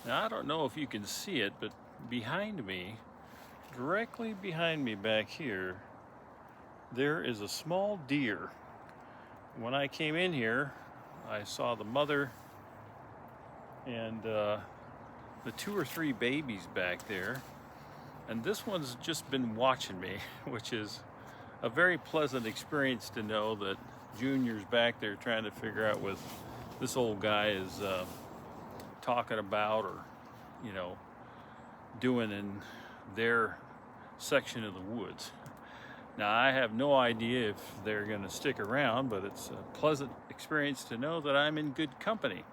Now, I don't know if you can see it, but behind me, directly behind me back here, there is a small deer. When I came in here, I saw the mother and the 2 or 3 babies back there. And this one's just been watching me, which is a very pleasant experience to know that Junior's back there trying to figure out what this old guy is talking about or, you know, doing in their section of the woods. Now, I have no idea if they're going to stick around, but it's a pleasant experience to know that I'm in good company.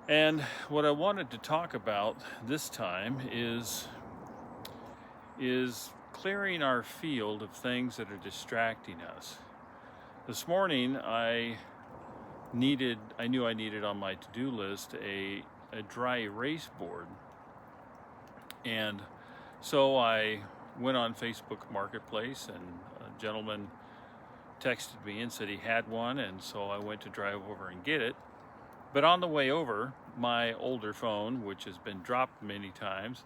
And what I wanted to talk about this time is clearing our field of things that are distracting us. This morning, I knew I needed on my to-do list a dry erase board. And so I went on Facebook Marketplace, and a gentleman texted me and said he had one, and so I went to drive over and get it. But on the way over, my older phone, which has been dropped many times,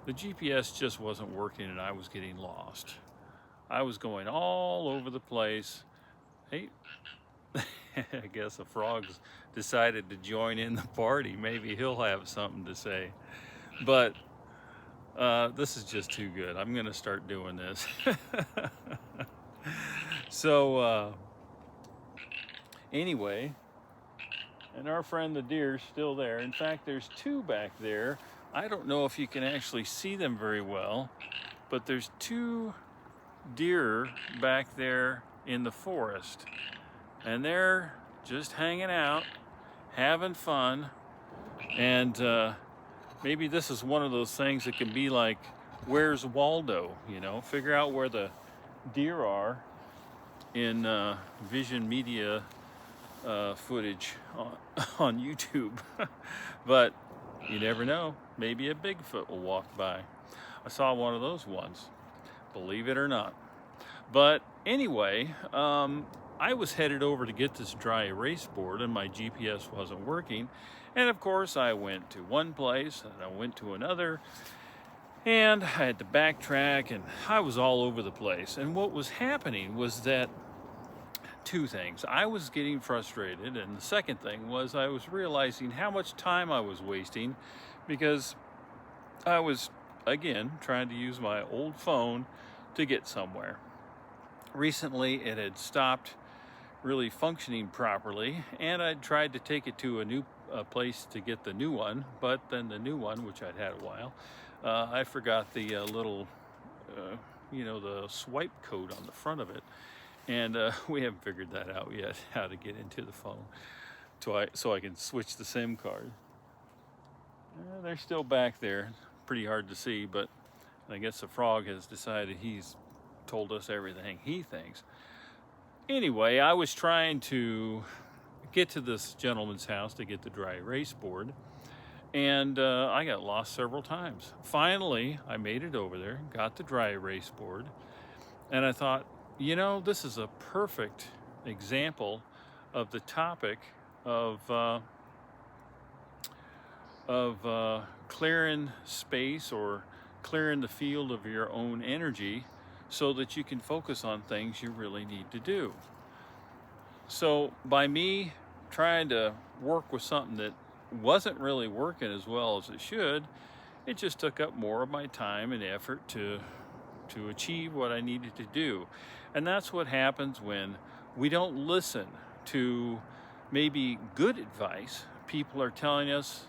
the GPS just wasn't working and I was getting lost. I was going all over the place. Hey, I guess a frog's decided to join in the party. Maybe he'll have something to say. But this is just too good. I'm going to start doing this. So anyway, and our friend the deer's still there. In fact, there's 2 back there. I don't know if you can actually see them very well, but there's 2 deer back there in the forest. And they're just hanging out, having fun. And maybe this is one of those things that can be like, where's Waldo? You know, figure out where the deer are in Vision Media footage on YouTube. But you never know. Maybe a Bigfoot will walk by. I saw one of those once, believe it or not. But anyway, I was headed over to get this dry erase board and my GPS wasn't working. And of course I went to one place and I went to another and I had to backtrack and I was all over the place. And what was happening was that 2 things. I was getting frustrated, and the second thing was I was realizing how much time I was wasting because I was, again, trying to use my old phone to get somewhere. Recently, it had stopped really functioning properly, and I tried to take it to a new place to get the new one, but then the new one, which I'd had a while, I forgot the little, the swipe code on the front of it. And we haven't figured that out yet, how to get into the phone so I can switch the SIM card. They're still back there, pretty hard to see, but I guess the frog has decided he's told us everything he thinks. Anyway, I was trying to get to this gentleman's house to get the dry erase board, and I got lost several times. Finally, I made it over there, got the dry erase board, and I thought, you know, this is a perfect example of the topic of clearing space or clearing the field of your own energy so that you can focus on things you really need to do. So by me trying to work with something that wasn't really working as well as it should, it just took up more of my time and effort to achieve what I needed to do. And that's what happens when we don't listen to maybe good advice people are telling us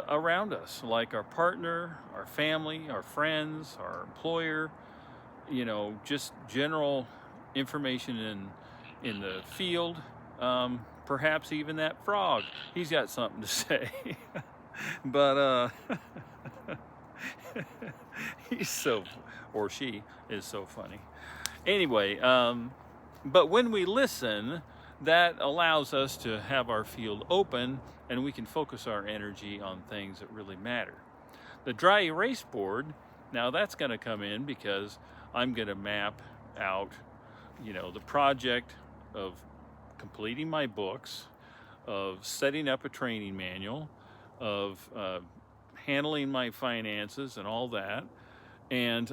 around us, like our partner, our family, our friends, our employer, just general information in the field. Perhaps even that frog, he's got something to say. But she is so funny. Anyway, but when we listen, that allows us to have our field open and we can focus our energy on things that really matter. The dry erase board, now that's going to come in because I'm going to map out, the project of completing my books, of setting up a training manual, of handling my finances and all that, and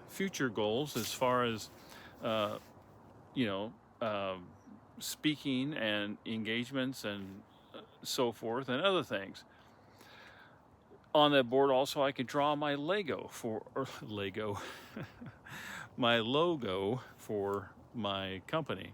future goals as far as you know, speaking and engagements and so forth and other things. On that board also I could draw my my logo for my company.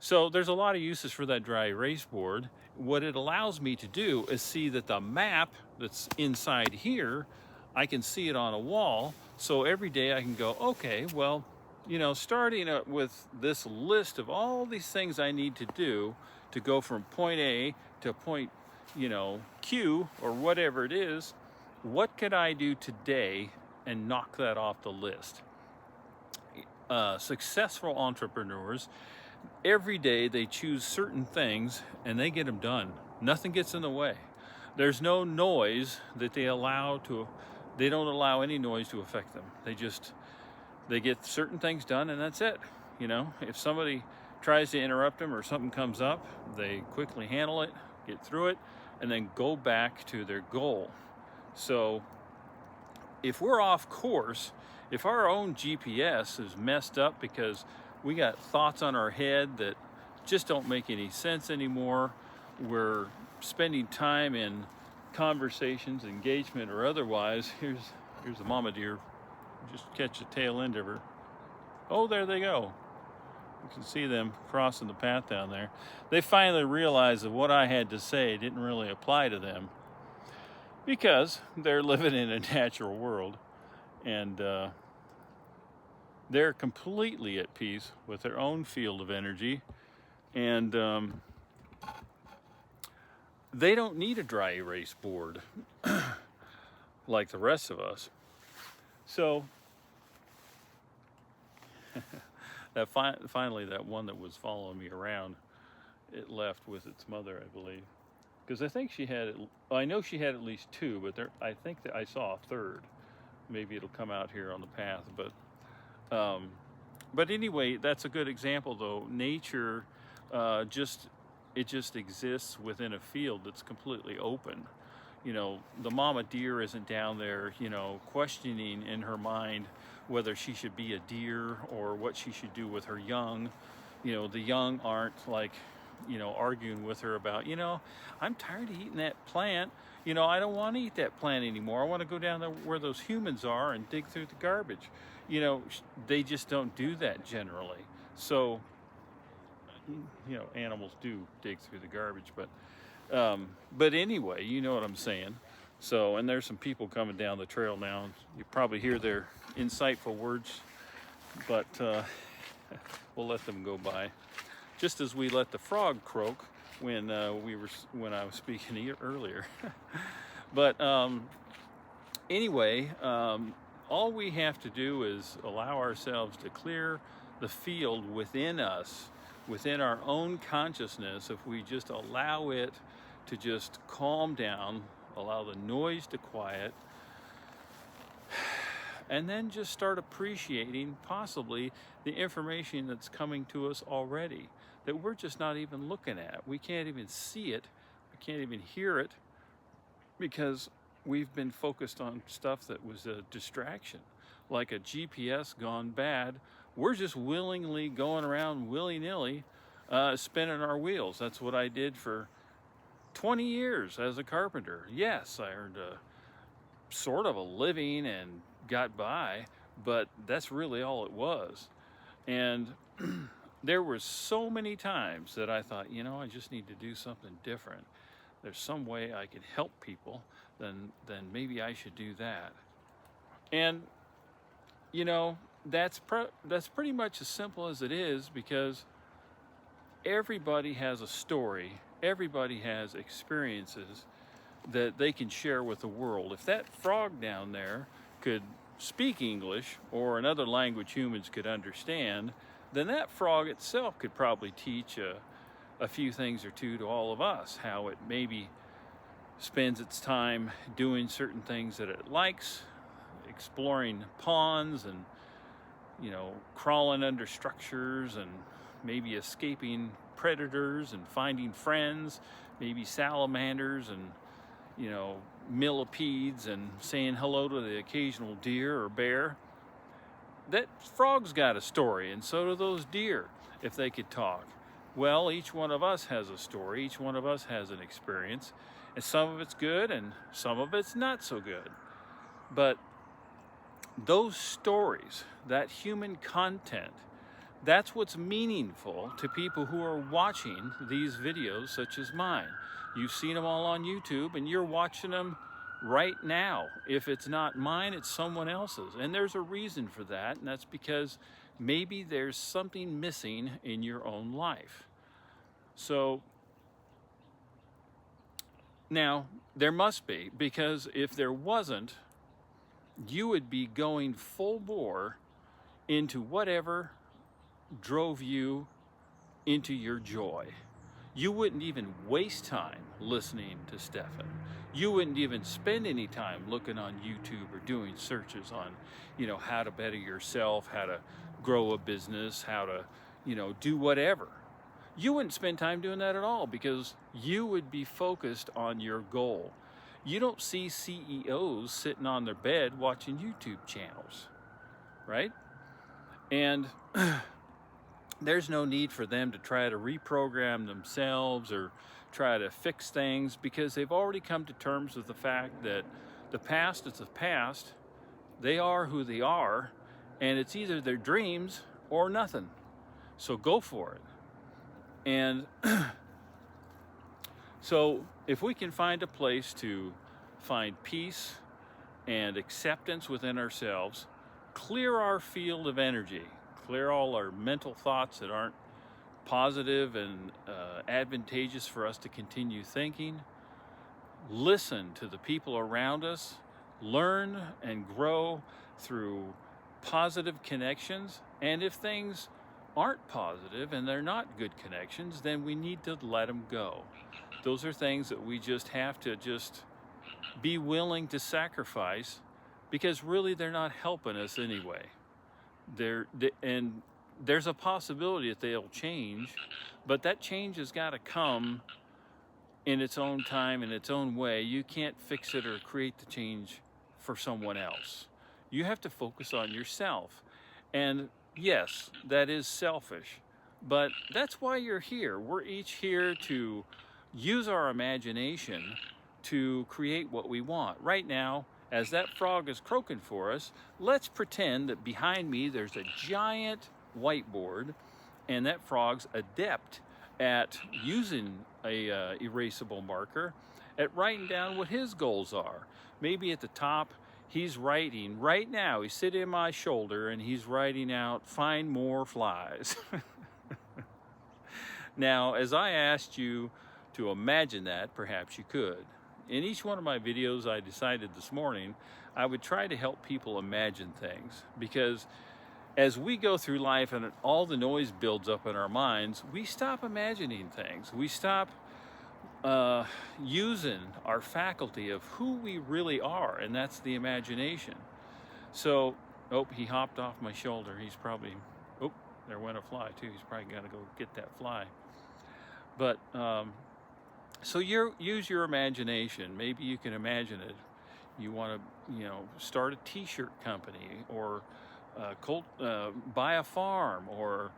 So there's a lot of uses for that dry erase board. What it allows me to do is see that the map that's inside here, I can see it on a wall. So every day I can go, okay, well, you know, starting with this list of all these things I need to do to go from point A to point, you know, Q or whatever it is, what could I do today and knock that off the list? Successful entrepreneurs, every day they choose certain things and they get them done. Nothing gets in the way. There's no noise that they don't allow any noise to affect them. They get certain things done and that's it. You know, if somebody tries to interrupt them or something comes up, they quickly handle it, get through it, and then go back to their goal. So if we're off course, if our own GPS is messed up because we got thoughts on our head that just don't make any sense anymore, we're spending time in conversations, engagement or otherwise, here's the mama deer. Just catch the tail end of her. Oh, there they go. You can see them crossing the path down there. They finally realized that what I had to say didn't really apply to them because they're living in a natural world and they're completely at peace with their own field of energy, and they don't need a dry erase board like the rest of us. So that finally, that one that was following me around, it left with its mother, I believe, because I think I know she had at least two, but I think that I saw a third. Maybe it'll come out here on the path, but anyway, that's a good example though. Nature just exists within a field that's completely open. You know, the mama deer isn't down there, you know, questioning in her mind whether she should be a deer or what she should do with her young. You know, the young aren't like, you know, arguing with her about, you know, I'm tired of eating that plant. You know, I don't want to eat that plant anymore. I want to go down there where those humans are and dig through the garbage. You know, they just don't do that generally. So, you know, animals do dig through the garbage, but anyway, you know what I'm saying. So, and there's some people coming down the trail now. You probably hear their insightful words, but we'll let them go by. Just as we let the frog croak when I was speaking earlier. But anyway, all we have to do is allow ourselves to clear the field within us, within our own consciousness. If we just allow it to just calm down, allow the noise to quiet, and then just start appreciating possibly the information that's coming to us already that we're just not even looking at. We can't even see it, we can't even hear it, because we've been focused on stuff that was a distraction, like a GPS gone bad. We're just willingly going around willy-nilly spinning our wheels. That's what I did for 20 years as a carpenter. Yes, I earned a sort of a living and got by, but that's really all it was. And there were so many times that I thought, you know, I just need to do something different. There's some way I can help people, then maybe I should do that. And you know, that's pretty much as simple as it is, because everybody has a story, everybody has experiences that they can share with the world. If that frog down there could speak English or another language humans could understand, then that frog itself could probably teach a few things or two to all of us, how it maybe spends its time doing certain things that it likes, exploring ponds and, you know, crawling under structures and maybe escaping predators and finding friends, maybe salamanders and, you know, millipedes and saying hello to the occasional deer or bear. That frog's got a story, and so do those deer, if they could talk. Well, each one of us has a story, each one of us has an experience, and some of it's good and some of it's not so good. But those stories, that human content, that's what's meaningful to people who are watching these videos such as mine. You've seen them all on YouTube and you're watching them right now. If it's not mine, it's someone else's. And there's a reason for that, and that's because maybe there's something missing in your own life. So now there must be, because if there wasn't, you would be going full bore into whatever drove you into your joy. You wouldn't even waste time listening to Stefan. You wouldn't even spend any time looking on YouTube or doing searches on, you know, how to better yourself, how to grow a business, how to, you know, do whatever. You wouldn't spend time doing that at all because you would be focused on your goal. You don't see CEOs sitting on their bed watching YouTube channels, right? And there's no need for them to try to reprogram themselves or try to fix things because they've already come to terms with the fact that the past is the past. They are who they are, and it's either their dreams or nothing. So go for it. And so if we can find a place to find peace and acceptance within ourselves, clear our field of energy, clear all our mental thoughts that aren't positive and advantageous for us to continue thinking, listen to the people around us, learn and grow through positive connections, and if things aren't positive and they're not good connections, then we need to let them go. Those are things that we just have to just be willing to sacrifice because really they're not helping us anyway. And there's a possibility that they'll change, but that change has got to come in its own time, in its own way. You can't fix it or create the change for someone else. You have to focus on yourself. And yes, that is selfish, but that's why you're here. We're each here to use our imagination to create what we want. Right now, as that frog is croaking for us, let's pretend that behind me there's a giant whiteboard and that frog's adept at using a erasable marker at writing down what his goals are. Maybe at the top he's writing right now, he's sitting on my shoulder and he's writing out, "Find more flies." Now, as I asked you to imagine that, perhaps you could. In each one of my videos, I decided this morning I would try to help people imagine things, because as we go through life and all the noise builds up in our minds, we stop imagining things. We stop using our faculty of who we really are, and that's the imagination. So, oh, he hopped off my shoulder. He's probably, oh, there went a fly too. He's probably got to go get that fly. But so use your imagination. Maybe you can imagine it. You want to, start a t-shirt company, or buy a farm, or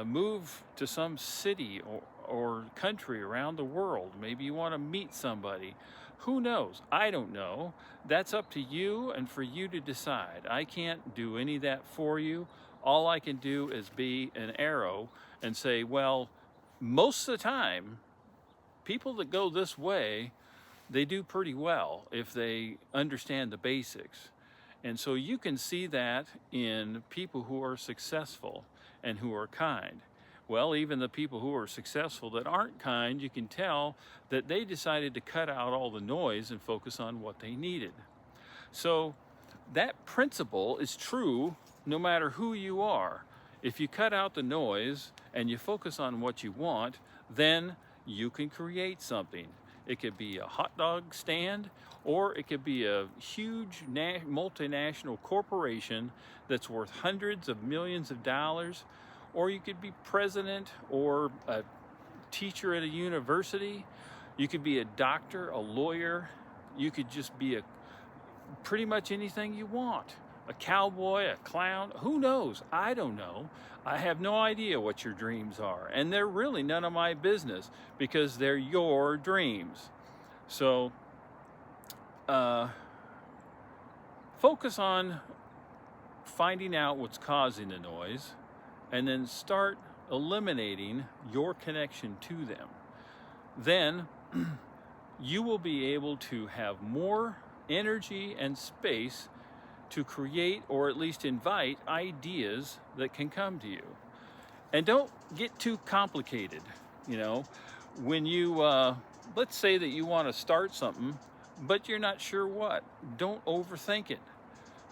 move to some city or country around the world. Maybe you want to meet somebody. Who knows? I don't know. That's up to you and for you to decide. I can't do any of that for you. All I can do is be an arrow and say, well, most of the time, people that go this way, they do pretty well if they understand the basics. And so you can see that in people who are successful and who are kind. Well, even the people who are successful that aren't kind, you can tell that they decided to cut out all the noise and focus on what they needed. So that principle is true no matter who you are. If you cut out the noise and you focus on what you want, then you can create something. It could be a hot dog stand, or it could be a huge multinational corporation that's worth hundreds of millions of dollars, or you could be president or a teacher at a university. You could be a doctor, a lawyer, You could just be pretty much anything you want. A cowboy, a clown, who knows? I don't know. I have no idea what your dreams are. And they're really none of my business because they're your dreams. So focus on finding out what's causing the noise and then start eliminating your connection to them. Then you will be able to have more energy and space to create or at least invite ideas that can come to you. And don't get too complicated. You know, when you, let's say that you want to start something, but you're not sure what, don't overthink it.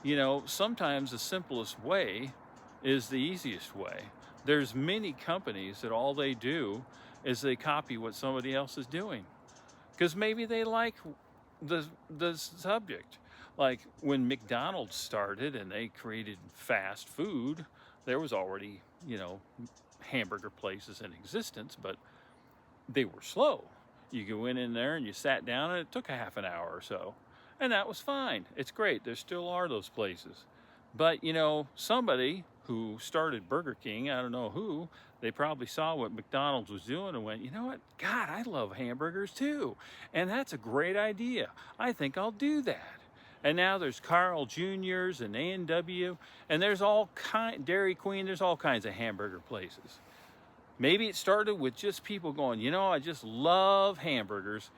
You know, sometimes the simplest way is the easiest way. There's many companies that all they do is they copy what somebody else is doing because maybe they like the subject. Like when McDonald's started and they created fast food, there was already, you know, hamburger places in existence, but they were slow. You go in there and you sat down and it took a half an hour or so. And that was fine. It's great. There still are those places. But, you know, somebody who started Burger King, I don't know who, they probably saw what McDonald's was doing and went, you know what? God, I love hamburgers too. And that's a great idea. I think I'll do that. And now there's Carl Jr.'s and A&W, and there's all Dairy Queen, there's all kinds of hamburger places. Maybe it started with just people going, you know, I just love hamburgers,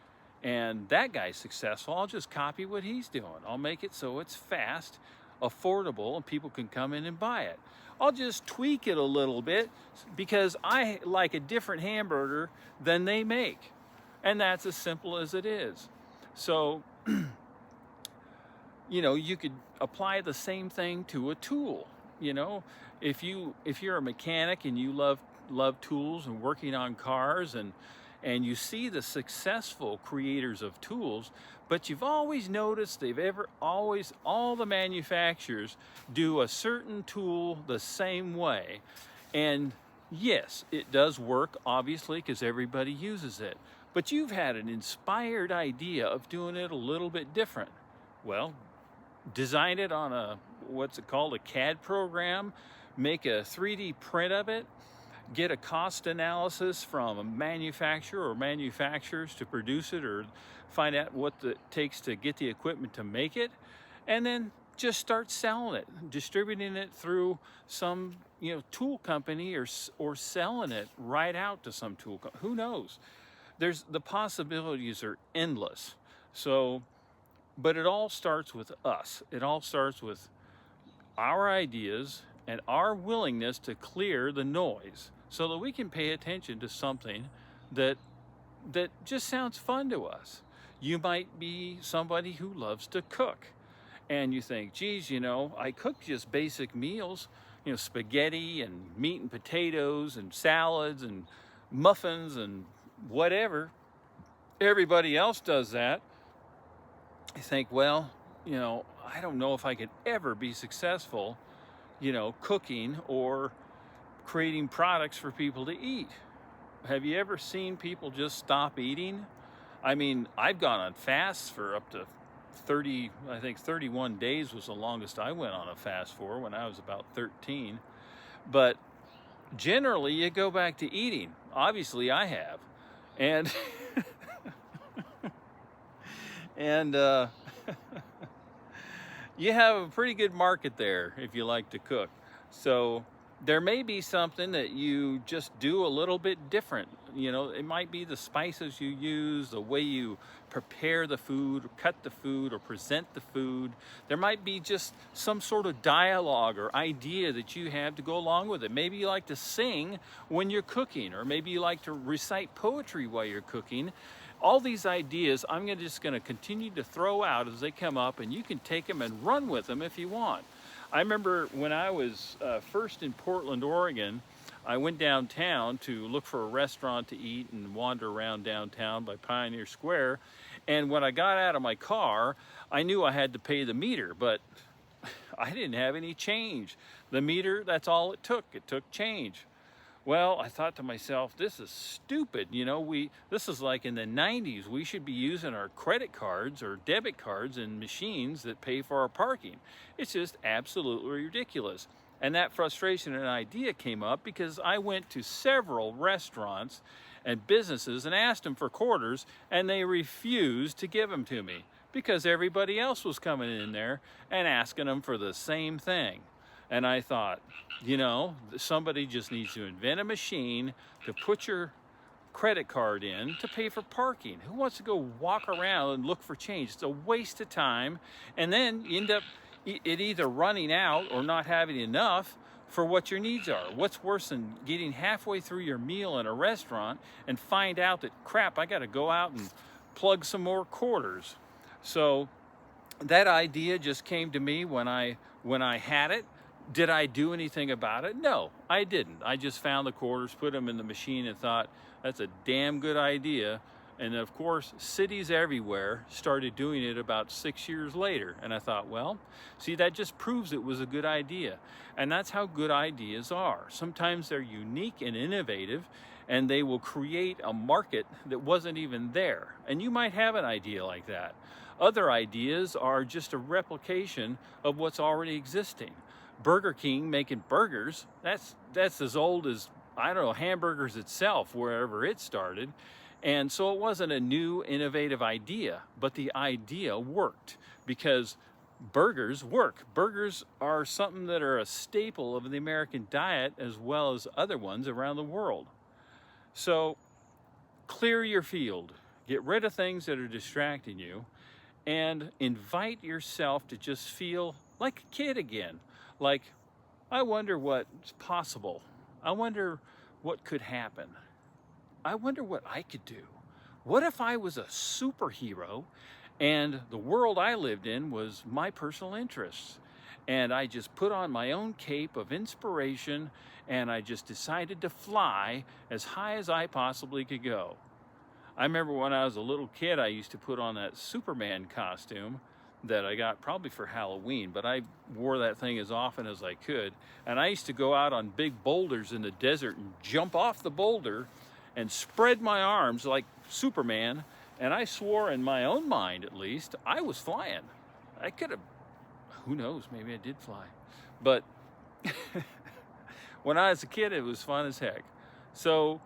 and that guy's successful. I'll just copy what he's doing. I'll make it so it's fast, affordable, and people can come in and buy it. I'll just tweak it a little bit because I like a different hamburger than they make. And that's as simple as it is. So, you know, you could apply the same thing to a tool. You know, if you're a mechanic and you love tools and working on cars and you see the successful creators of tools, but you've always noticed all the manufacturers do a certain tool the same way. And yes, it does work, obviously, because everybody uses it. But you've had an inspired idea of doing it a little bit different. Well, design it on what's it called, a CAD program, make a 3D print of it, get a cost analysis from a manufacturer or manufacturers to produce it, or find out what it takes to get the equipment to make it, and then just start selling it, distributing it through some, you know, tool company, or selling it right out to some tool company. Who knows? The possibilities are endless. So, but it all starts with us. It all starts with our ideas and our willingness to clear the noise so that we can pay attention to something that just sounds fun to us. You might be somebody who loves to cook, and you think, geez, you know, I cook just basic meals, you know, spaghetti and meat and potatoes and salads and muffins and whatever. Everybody else does that. I think, well, you know, I don't know if I could ever be successful, you know, cooking or creating products for people to eat. Have you ever seen people just stop eating? I mean, I've gone on fasts for up to 31 days was the longest I went on a fast for when I was about 13. But generally, you go back to eating. Obviously, I have. And and you have a pretty good market there if you like to cook. So there may be something that you just do a little bit different. You know, it might be the spices you use, the way you prepare the food, or cut the food, or present the food. There might be just some sort of dialogue or idea that you have to go along with it. Maybe you like to sing when you're cooking, or maybe you like to recite poetry while you're cooking. All these ideas I'm just going to continue to throw out as they come up, and you can take them and run with them if you want. I remember when I was first in Portland, Oregon, I went downtown to look for a restaurant to eat and wander around downtown by Pioneer Square. And when I got out of my car, I knew I had to pay the meter, but I didn't have any change. The meter, that's all it took. It took change. Well, I thought to myself, this is stupid. You know, this is like in the 90s. We should be using our credit cards or debit cards and machines that pay for our parking. It's just absolutely ridiculous. And that frustration and idea came up because I went to several restaurants and businesses and asked them for quarters, and they refused to give them to me because everybody else was coming in there and asking them for the same thing. And I thought, you know, somebody just needs to invent a machine to put your credit card in to pay for parking. Who wants to go walk around and look for change? It's a waste of time. And then you end up it either running out or not having enough for what your needs are. What's worse than getting halfway through your meal in a restaurant and find out that, crap, I got to go out and plug some more quarters. So that idea just came to me when I had it. Did I do anything about it? No, I didn't. I just found the quarters, put them in the machine, and thought, that's a damn good idea. And of course, cities everywhere started doing it about 6 years later. And I thought, well, see, that just proves it was a good idea. And that's how good ideas are. Sometimes they're unique and innovative, and they will create a market that wasn't even there. And you might have an idea like that. Other ideas are just a replication of what's already existing. Burger King making burgers, that's as old as, I don't know, hamburgers itself, wherever it started. And so it wasn't a new innovative idea, but the idea worked because burgers work. Burgers are something that are a staple of the American diet as well as other ones around the world. So clear your field, get rid of things that are distracting you, and invite yourself to just feel like a kid again. Like, I wonder what's possible. I wonder what could happen. I wonder what I could do. What if I was a superhero and the world I lived in was my personal interests? And I just put on my own cape of inspiration and I just decided to fly as high as I possibly could go. I remember when I was a little kid, I used to put on that Superman costume that I got probably for Halloween, but I wore that thing as often as I could. And I used to go out on big boulders in the desert and jump off the boulder and spread my arms like Superman. And I swore in my own mind, at least, I was flying. I could have, who knows, maybe I did fly. But when I was a kid, it was fun as heck. So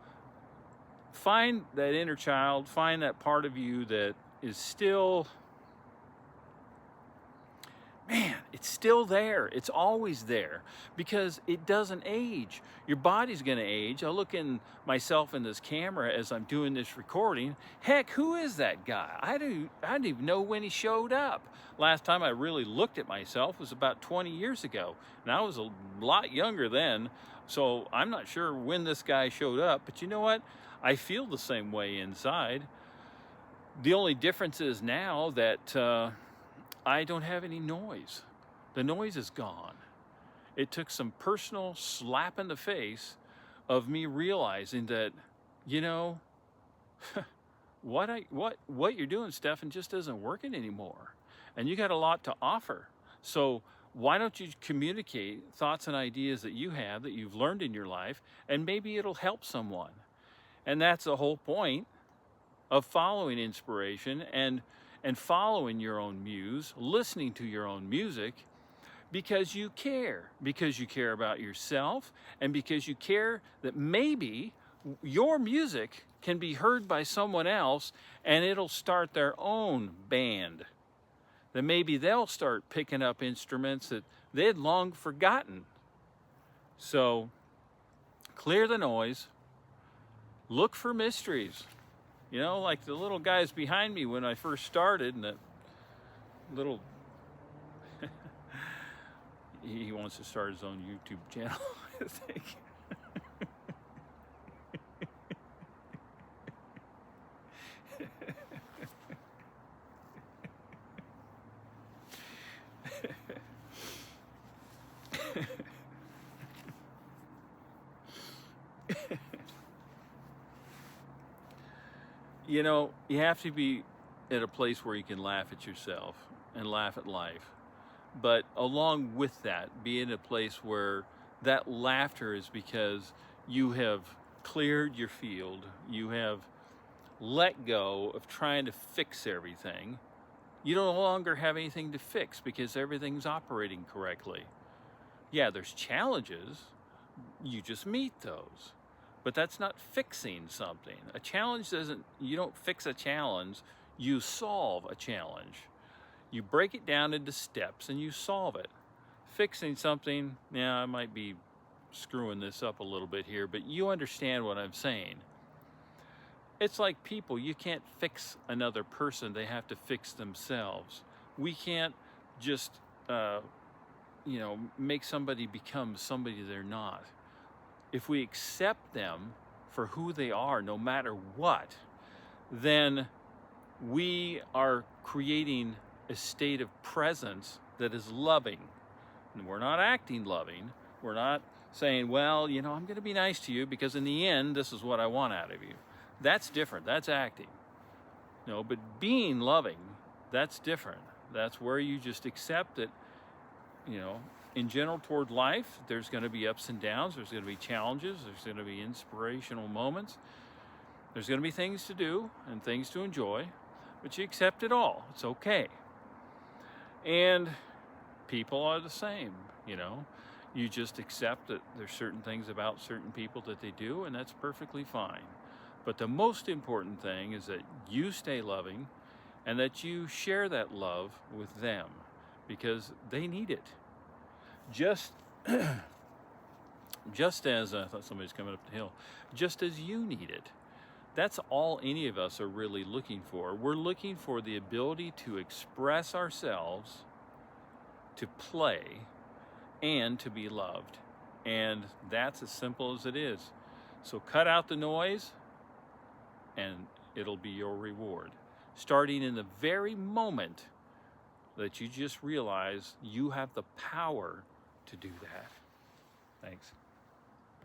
find that inner child, find that part of you that is still, man, it's still there. It's always there because it doesn't age. Your body's going to age. I look in myself in this camera as I'm doing this recording. Heck, who is that guy? I didn't even know when he showed up. Last time I really looked at myself was about 20 years ago. And I was a lot younger then. So I'm not sure when this guy showed up. But you know what? I feel the same way inside. The only difference is now that I don't have any noise. The noise is gone. It took some personal slap in the face of me realizing that, you know, what you're doing, Stefan, just isn't working anymore. And you got a lot to offer. So why don't you communicate thoughts and ideas that you have, that you've learned in your life, and maybe it'll help someone. And that's the whole point of following inspiration and following your own muse, listening to your own music, because you care about yourself, and because you care that maybe your music can be heard by someone else and it'll start their own band. That maybe they'll start picking up instruments that they'd long forgotten. So clear the noise, look for mysteries. You know, like the little guys behind me when I first started, and that little, he wants to start his own YouTube channel, I think. You know, you have to be at a place where you can laugh at yourself and laugh at life. But along with that, be in a place where that laughter is because you have cleared your field, you have let go of trying to fix everything. You no longer have anything to fix because everything's operating correctly. Yeah, there's challenges, you just meet those. But that's not fixing something. A challenge doesn't, you don't fix a challenge, you solve a challenge. You break it down into steps and you solve it. Fixing something, yeah, I might be screwing this up a little bit here, but you understand what I'm saying. It's like people, you can't fix another person, they have to fix themselves. We can't just, make somebody become somebody they're not. If we accept them for who they are, no matter what, then we are creating a state of presence that is loving. And we're not acting loving. We're not saying, well, I'm going to be nice to you because in the end, this is what I want out of you. That's different. That's acting. But being loving, that's different. That's where you just accept that, in general toward life, there's going to be ups and downs. There's going to be challenges. There's going to be inspirational moments. There's going to be things to do and things to enjoy, but you accept it all. It's okay. And people are the same, You just accept that there's certain things about certain people that they do, and that's perfectly fine. But the most important thing is that you stay loving and that you share that love with them because they need it. Just as, I thought somebody's coming up the hill, just as you need it. That's all any of us are really looking for. We're looking for the ability to express ourselves, to play, and to be loved. And that's as simple as it is. So cut out the noise, and it'll be your reward. Starting in the very moment that you just realize you have the power to do that. Thanks.